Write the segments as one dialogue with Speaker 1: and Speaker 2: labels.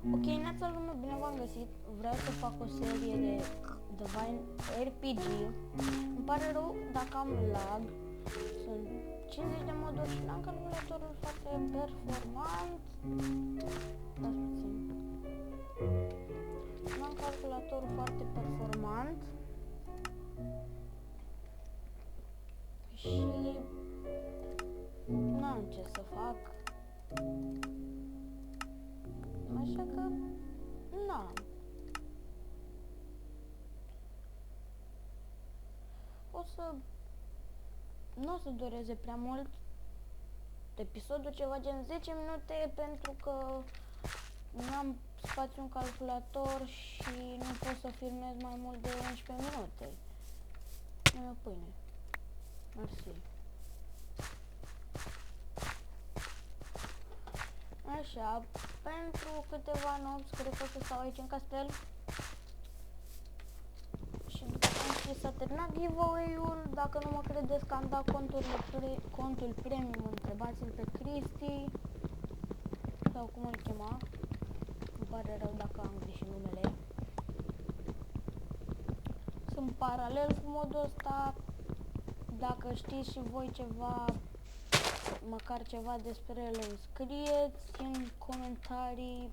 Speaker 1: Ok, neața lume, bine v-am găsit. Vreau să fac o serie de Divine RPG. Îmi pare rău dacă am lag. Sunt 50 de moduri și n-am calculatorul foarte performant. Dați puțin. N-am calculatorul foarte performant. Și n-am ce să fac. Așa că n-am. Nu o să dureze prea mult episodul, ceva gen 10 minute, pentru că nu am spațiu în calculator și nu pot să filmez mai mult de 11 minute. Nu e pâine. Mersi. Așa, pentru câteva nopți cred că o să stau aici în castel. Și după cum știți, s-a terminat giveaway-ul. Dacă nu mă credeți că am dat contul premium, întrebați-l pe Cristi sau cum îl chema. Îmi pare rău dacă am greșit numele. Sunt paralel cu modul ăsta. Dacă știți și voi ceva, măcar ceva despre el, îmi scrieți în comentarii.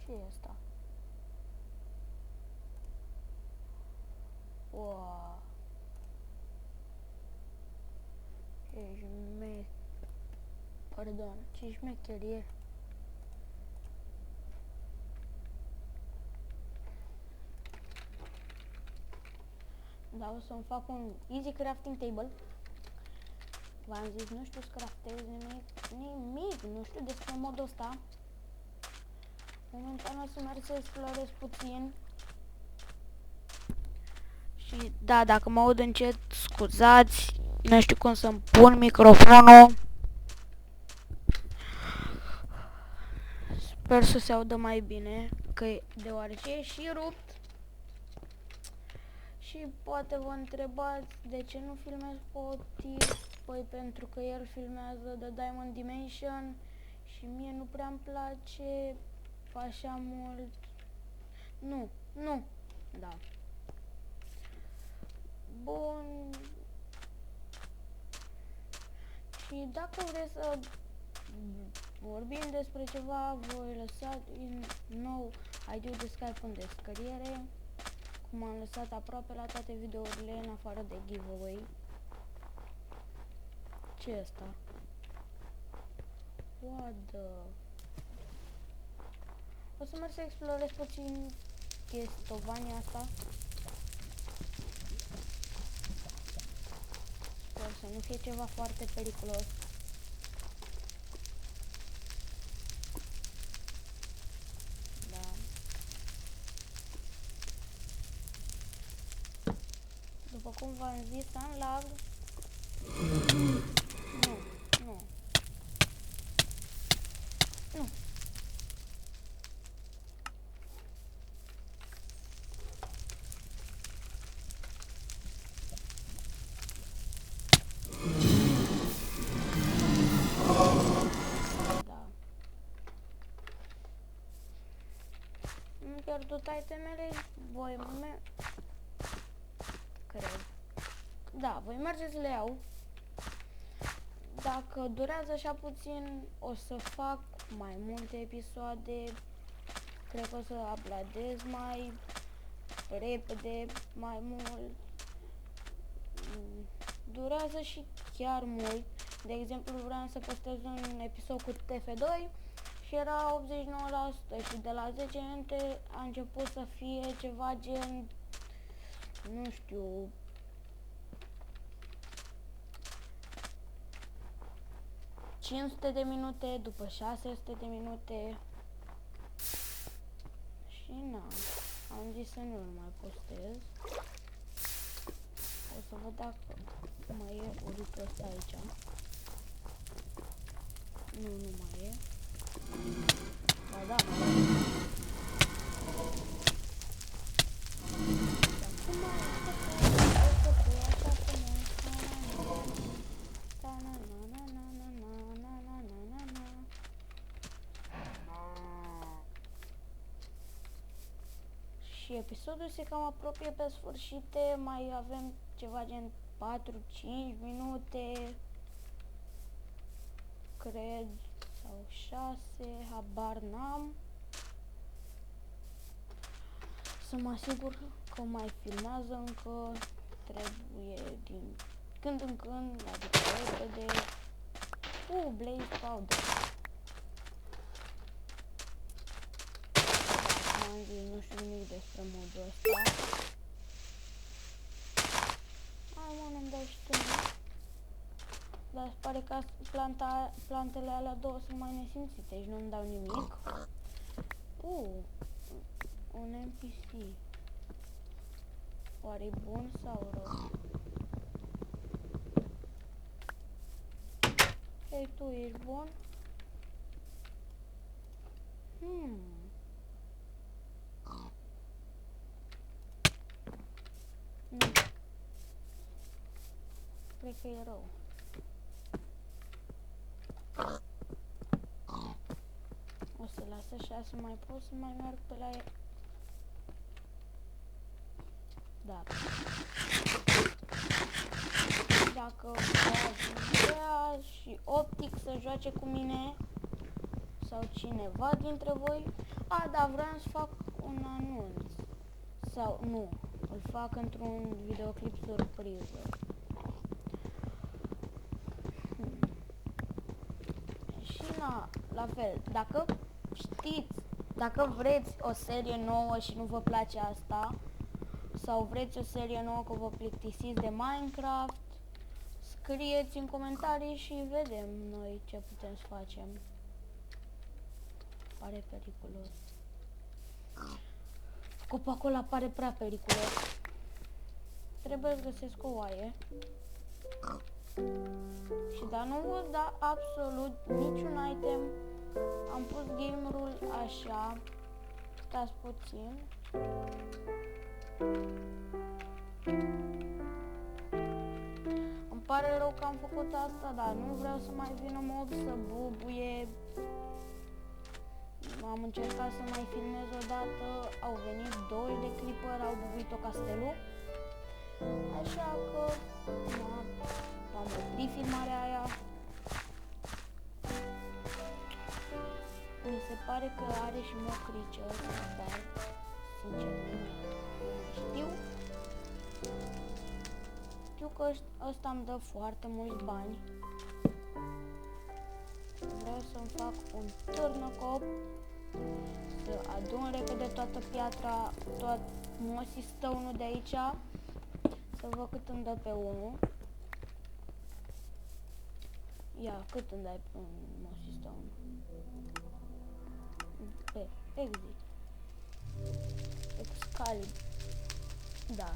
Speaker 1: Ce e asta? Wow. Pardon, ce șmecherie. Da, o să-mi fac un easy crafting table. V-am zis, nu știu să craftez nimic, nu știu despre modul ăsta. Momentan o să merg să explorez puțin. Și da, dacă mă aud încet, scuzați, nu știu cum să-mi pun microfonul. Sper să se audă mai bine, deoarece e și rupt. Și poate vă întrebați de ce nu filmez Potis. Păi pentru că el filmează The Diamond Dimension și mie nu prea îmi place așa mult. Nu, da. Bun. Și dacă vreți să vorbim despre ceva, voi lăsa din nou ID-ul de Skype în descriere, cum am lăsat aproape la toate videourile în afară de giveaway. Ce e asta? What the... O să merg să explorez puțin Chestovania asta. Sper să nu fie ceva foarte periculos. Da. După cum v-am zis, am lag. Nu. Am pierdut itemele, cred. Da, voi mergeți să le iau. Dacă durează așa puțin, o să fac mai multe episoade. Cred că o să uploadez mai repede, mai mult. Durează și chiar mult. De exemplu, vreau să postez un episod cu TF2 și era 89% și de la 10 minute a început să fie ceva gen, nu știu, 500 de minute, după 600 de minute. Și na, am zis să nu-l mai postez. O să văd dacă mai e uritul ăsta aici. Nu mai e. Ba da, mai e. Dar cum mai e? Și episodul se cam apropie pe sfârșite, mai avem ceva gen 4-5 minute, cred, sau 6, habar n-am. Să mă asigur că mai filmează încă, trebuie din când în când, adică repede. Blaze Powder. Am zis, nu știu nimic despre modul ăsta. Hai mă, nu-mi dau și tu, dar se pare că plantele alea două sunt mai nesimțite și nu-mi dau nimic. Un NPC. Oare-i bun sau rău? Hei, tu ești bun? Nu. Cred că e rău. O să las așa să mai pot să mai merg pe la el. Da. Dacă vrea și Optic să joace cu mine sau cineva dintre voi. Da, vreau să fac un anunț. Sau nu, îl fac într-un videoclip surpriză. Și la fel, dacă știți, dacă vreți o serie nouă și nu vă place asta, sau vreți o serie nouă că vă plictisiți de Minecraft, scrieți în comentarii și vedem noi ce putem să facem. Pare periculos. Copacul ăla pare prea periculos. Trebuie să găsesc o oaie. Și dar nu vă da absolut niciun item. Am pus gamerul așa. Stați puțin. Îmi pare rău că am făcut asta, dar nu vreau să mai vină mob să bubuie. Am încercat să mai filmez odată, au venit 2 de clipper, au bubuit-o castelul. Așa că am oprit filmarea aia. Mi se pare că are și mocrice ăsta, dar sincer nu știu. Știu că ăsta îmi dă foarte mulți bani. Vreau să-mi fac un târnăcop, să adun repede toată piatra, tot mossy stone-ul de aici, să văd cât îmi dă pe unul. Ia, cât îmi dai pe un mossy stone? Pe exit. Excalibur. Da.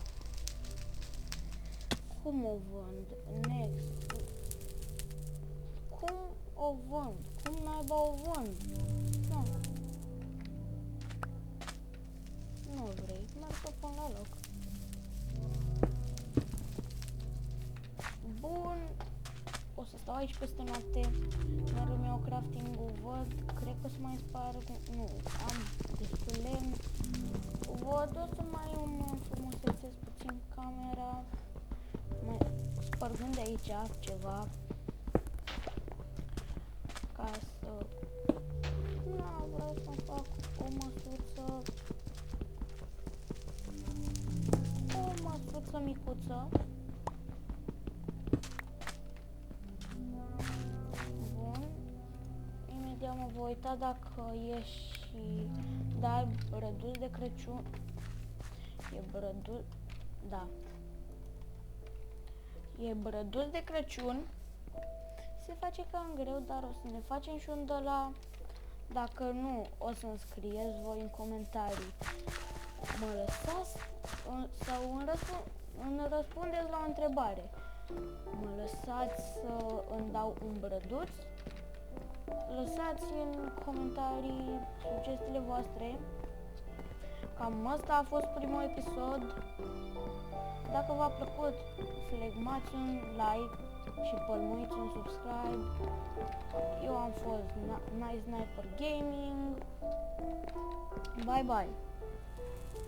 Speaker 1: Cum o vând? Next. Cum o vând? Cum naiba o vând? Nu. Nu vrei. Merg să pun la loc. Bun. O să stau aici peste noapte. Merg eu crafting-ul, văd. Cred că o să mai sparg. Nu. Am destul lemn. Văd, o să mai înfrumusețez puțin camera. Mai spărgând de aici ceva. Ca să... vreau să fac o măsuță. O măsuță micuță. Bun. Imediat mă voi uita dacă e și... Da, brăduț de Crăciun. E brăduț... Da. E brăduț de Crăciun. Se face cam greu, dar o să ne facem și un de la... Dacă nu, o să-mi scrieți voi în comentarii. Mă lăsați sau îmi răspundeți la o întrebare. Mă lăsați să îmi dau un brăduț? Lăsați în comentarii sugestiile voastre. Cam asta a fost primul episod. Dacă v-a plăcut, flegmați un like și pălmuiți un subscribe. Eu am fost Nice Sniper Gaming. Bye bye!